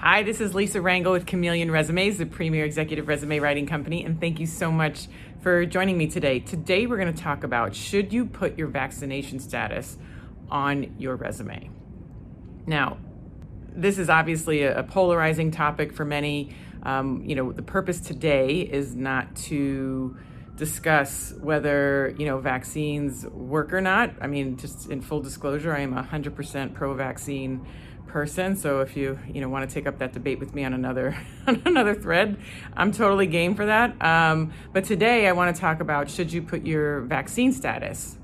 Hi, this is Lisa Rangel with Chameleon Resumes, the premier executive resume writing company, and thank you so much for joining me today. Today we're going to talk about, should you put your vaccination status on your resume? Now, this is obviously a polarizing topic for many. The purpose today is not to discuss whether, vaccines work or not. I mean, just in full disclosure, I am 100% pro-vaccine person. So if you want to take up that debate with me on another on another thread, I'm totally game for that. But today I want to talk about, should you put your vaccine status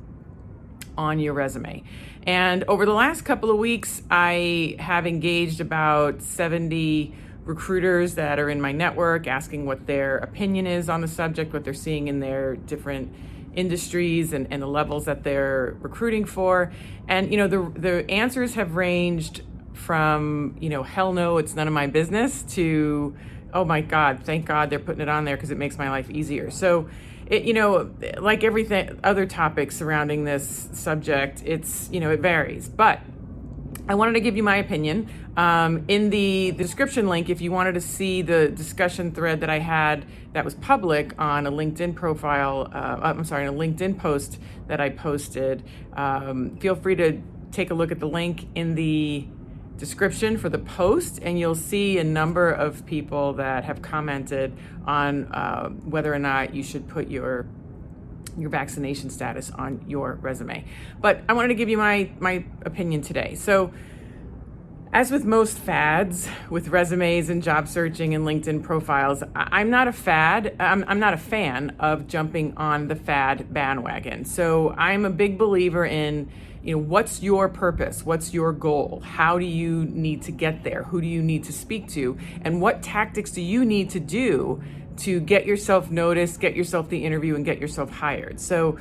on your resume? And over the last couple of weeks, I have engaged about 70 recruiters that are in my network, asking what their opinion is on the subject, what they're seeing in their different industries and the levels that they're recruiting for. And the answers have ranged from hell no, it's none of my business, to oh my God, thank God they're putting it on there because it makes my life easier. So like everything other topics surrounding this subject, it varies. But I wanted to give you my opinion. In the description link, if you wanted to see the discussion thread that I had that was public on a LinkedIn profile, a LinkedIn post that I posted, feel free to take a look at the link in the description for the post, and you'll see a number of people that have commented on whether or not you should put your vaccination status on your resume. But I wanted to give you my opinion today. So, as with most fads with resumes and job searching and LinkedIn profiles, I'm not a fan of jumping on the fad bandwagon. So I'm a big believer in, what's your purpose? What's your goal? How do you need to get there? Who do you need to speak to? And what tactics do you need to do to get yourself noticed, get yourself the interview, and get yourself hired? So,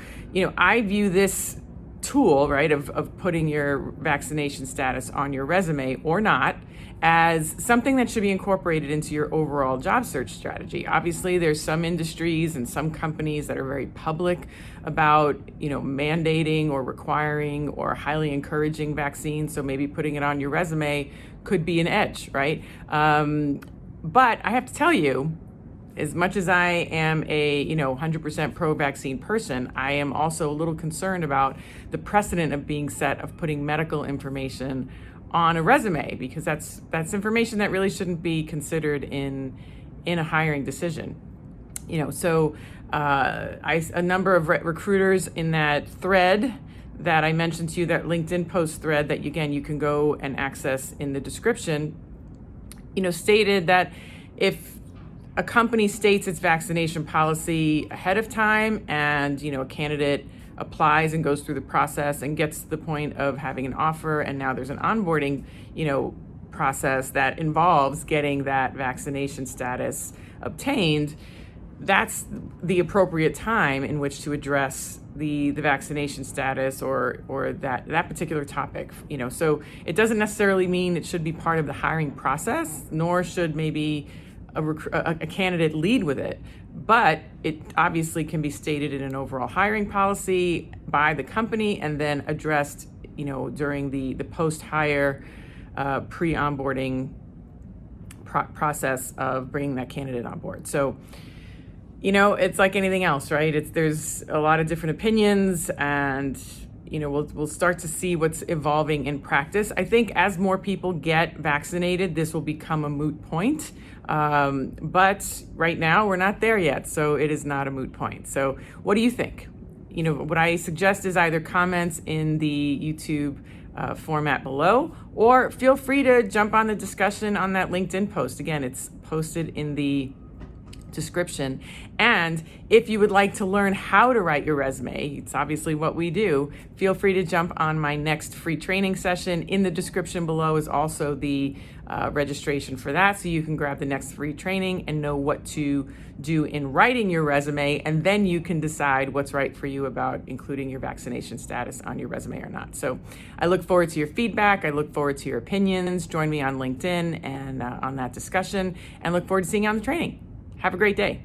I view this tool, right, of putting your vaccination status on your resume or not as something that should be incorporated into your overall job search strategy. Obviously, there's some industries and some companies that are very public about, mandating or requiring or highly encouraging vaccines. So maybe putting it on your resume could be an edge, right? But I have to tell you, as much as I am a 100% pro-vaccine person, I am also a little concerned about the precedent of being set of putting medical information on a resume, because that's information that really shouldn't be considered in a hiring decision. A number of recruiters in that thread that I mentioned to you, that LinkedIn post thread that you can go and access in the description, stated that if a company states its vaccination policy ahead of time and, a candidate applies and goes through the process and gets to the point of having an offer, and now there's an onboarding, process that involves getting that vaccination status obtained, that's the appropriate time in which to address the vaccination status or that particular topic. So it doesn't necessarily mean it should be part of the hiring process, nor should maybe a candidate lead with it, but it obviously can be stated in an overall hiring policy by the company and then addressed, during the post-hire pre-onboarding process of bringing that candidate on board. So, it's like anything else, right? There's a lot of different opinions, and we'll start to see what's evolving in practice. I think as more people get vaccinated, this will become a moot point. But right now we're not there yet, so it is not a moot point. So what do you think? What I suggest is either comments in the YouTube format below, or feel free to jump on the discussion on that LinkedIn post. Again, it's posted in the description. And if you would like to learn how to write your resume, it's obviously what we do, feel free to jump on my next free training session. In the description below is also the registration for that, so you can grab the next free training and know what to do in writing your resume, and then you can decide what's right for you about including your vaccination status on your resume or not. So I look forward to your feedback. I look forward to your opinions. Join me on LinkedIn and on that discussion, and look forward to seeing you on the training. Have a great day.